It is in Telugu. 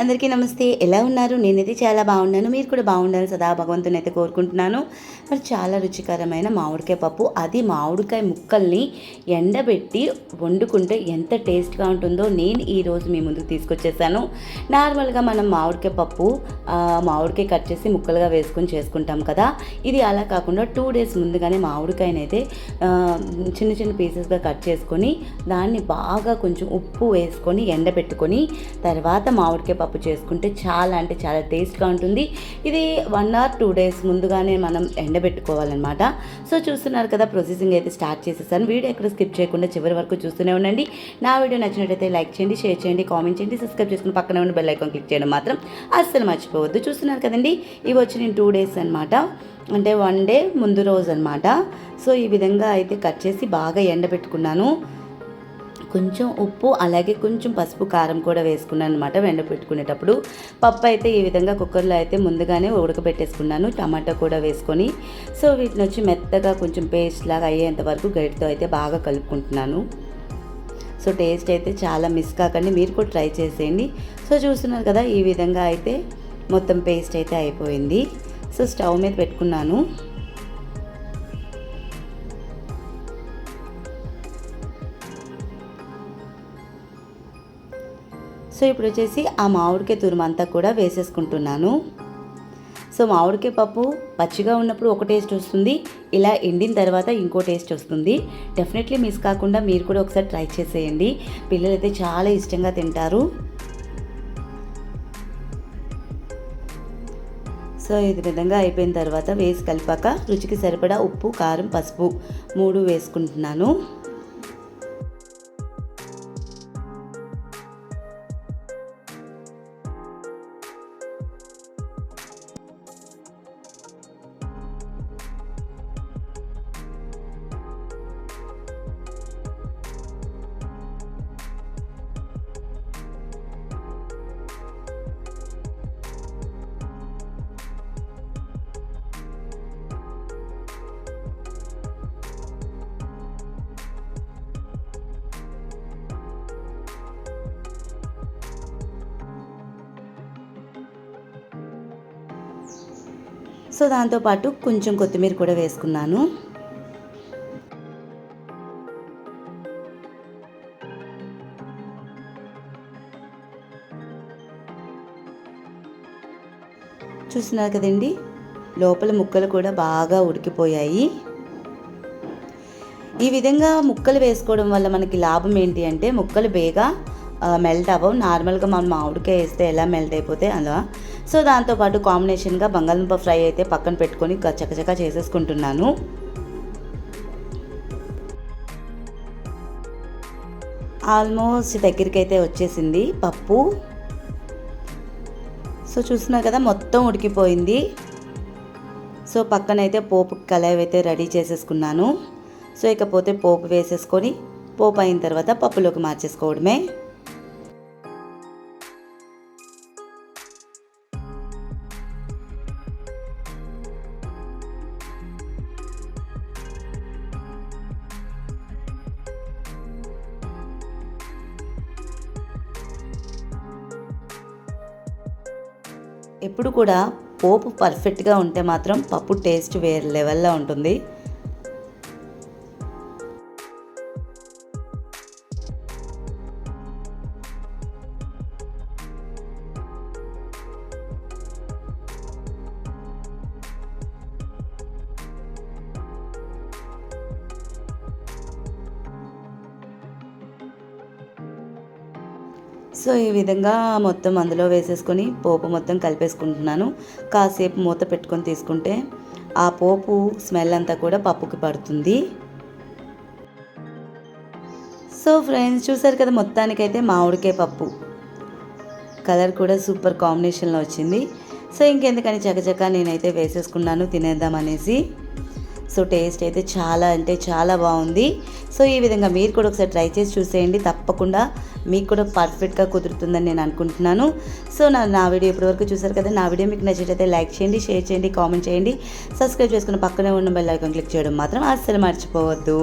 అందరికీ నమస్తే. ఎలా ఉన్నారు? నేనైతే చాలా బాగున్నాను. మీరు కూడా బాగుండాలని సదా భగవంతుని అయితే కోరుకుంటున్నాను. మరి చాలా రుచికరమైన మామిడికాయ పప్పు, అది మామిడికాయ ముక్కల్ని ఎండబెట్టి వండుకుంటే ఎంత టేస్ట్గా ఉంటుందో నేను ఈరోజు మీ ముందుకు తీసుకొచ్చేసాను. నార్మల్గా మనం మామిడికాయ పప్పు మామిడికాయ కట్ చేసి ముక్కలుగా వేసుకొని చేసుకుంటాం కదా. ఇది అలా కాకుండా 2 days ముందుగానే మామిడికాయనైతే చిన్న చిన్న పీసెస్గా కట్ చేసుకొని దాన్ని బాగా కొంచెం ఉప్పు వేసుకొని ఎండబెట్టుకొని తర్వాత మామిడికాయ పప్పు చేసుకుంటే చాలా అంటే చాలా టేస్ట్గా ఉంటుంది. ఇది 1 or 2 days ముందుగానే మనం ఎండబెట్టుకోవాలన్నమాట. సో చూస్తున్నారు కదా, ప్రాసెసింగ్ అయితే స్టార్ట్ చేసేసాను. వీడియో ఎక్కడ స్కిప్ చేయకుండా చివరి వరకు చూస్తూనే ఉండండి. నా వీడియో నచ్చినట్టయితే లైక్ చేయండి, షేర్ చేయండి, కామెంట్ చేయండి, సబ్స్క్రైబ్ చేసుకుని పక్కనే ఉన్న బెల్ ఐకాన్ క్లిక్ చేయడం మాత్రం అస్సలు మర్చిపోవద్దు. చూస్తున్నారు కదండి, ఇవి వచ్చి నేను 2 days అనమాట, అంటే 1 day ముందు రోజు అనమాట. సో ఈ విధంగా అయితే కట్ చేసి బాగా ఎండబెట్టుకున్నాను. కొంచెం ఉప్పు అలాగే కొంచెం పసుపు కారం కూడా వేసుకున్నాను అనమాట ఎండబెట్టుకునేటప్పుడు. పప్పు అయితే ఈ విధంగా కుక్కర్లో అయితే ముందుగానే ఉడకబెట్టేసుకున్నాను, టమాటా కూడా వేసుకొని. సో వీటిని వచ్చి మెత్తగా కొంచెం పేస్ట్ లాగా అయ్యేంత వరకు గరిటతో అయితే బాగా కలుపుకుంటున్నాను. సో టేస్ట్ అయితే చాలా మిస్ కాకండి, మీరు కూడా ట్రై చేసేయండి. సో చూస్తున్నారు కదా, ఈ విధంగా అయితే మొత్తం పేస్ట్ అయితే అయిపోయింది. సో స్టవ్ మీద పెట్టుకున్నాను. సో ఇప్పుడు వచ్చేసి ఆ మామిడికాయ తురుమంతా కూడా వేసేసుకుంటున్నాను. సో మామిడికాయ పప్పు పచ్చిగా ఉన్నప్పుడు ఒక టేస్ట్ వస్తుంది, ఇలా ఎండిన తర్వాత ఇంకో టేస్ట్ వస్తుంది. డెఫినెట్లీ మిస్ కాకుండా మీరు కూడా ఒకసారి ట్రై చేసేయండి. పిల్లలైతే చాలా ఇష్టంగా తింటారు. సో ఈ విధంగా అయిపోయిన తర్వాత వేసి కలిపాక రుచికి సరిపడా ఉప్పు, కారం, పసుపు 3 వేసుకుంటున్నాను. సో దాంతోపాటు కొంచెం కొత్తిమీర కూడా వేసుకున్నాను. చూస్తున్నారు కదండి, లోపల ముక్కలు కూడా బాగా ఉడికిపోయాయి. ఈ విధంగా ముక్కలు వేసుకోవడం వల్ల మనకి లాభం ఏంటి అంటే, ముక్కలు బేగా మెల్ట్ అవ్వవు. నార్మల్గా మనం మామిడికాయ వేస్తే ఎలా మెల్ట్ అయిపోతే అలా. సో దాంతోపాటు కాంబినేషన్గా బంగాళదుంప ఫ్రై అయితే పక్కన పెట్టుకొని చకచకా చేసేసుకుంటున్నాను. ఆల్మోస్ట్ దగ్గరికి అయితే వచ్చేసింది పప్పు. సో చూస్తున్నారు కదా, మొత్తం ఉడికిపోయింది. సో పక్కనైతే పోపు కళాయి అయితే రెడీ చేసేసుకున్నాను. సో ఇకపోతే పోపు వేసేసుకొని పోపు అయిన తర్వాత పప్పులోకి మార్చేసుకోవడమే. ఎప్పుడు కూడా పోపు పర్ఫెక్ట్గా ఉంటే మాత్రం పప్పు టేస్ట్ వేరే లెవెల్లో ఉంటుంది. సో ఈ విధంగా మొత్తం అందులో వేసేసుకొని పోపు మొత్తం కలిపేసుకుంటున్నాను. కాసేపు మూత పెట్టుకొని తీసుకుంటే ఆ పోపు స్మెల్ అంతా కూడా పప్పుకి పడుతుంది. సో ఫ్రెండ్స్, చూసారు కదా, మొత్తానికైతే మామిడికాయ పప్పు కలర్ కూడా సూపర్ కాంబినేషన్లో వచ్చింది. సో ఇంకెందుకని చకచకా నేనైతే వేసేసుకున్నాను తినేద్దామనేసి. సో టేస్ట్ అయితే చాలా అంటే చాలా బాగుంది. సో ఈ విధంగా మీరు కూడా ఒకసారి ట్రై చేసి చూసేయండి, తప్పకుండా మీకు కూడా పర్ఫెక్ట్గా కుదురుతుందని నేను అనుకుంటున్నాను. సో నా వీడియో ఇప్పటివరకు చూసారు కదా, నా వీడియో మీకు నచ్చినట్లయితే లైక్ చేయండి, షేర్ చేయండి, కామెంట్ చేయండి, సబ్స్క్రైబ్ చేసుకుని పక్కనే ఉన్న బెల్ ఐకాన్ క్లిక్ చేయడం మాత్రం అస్సలు మర్చిపోవద్దు.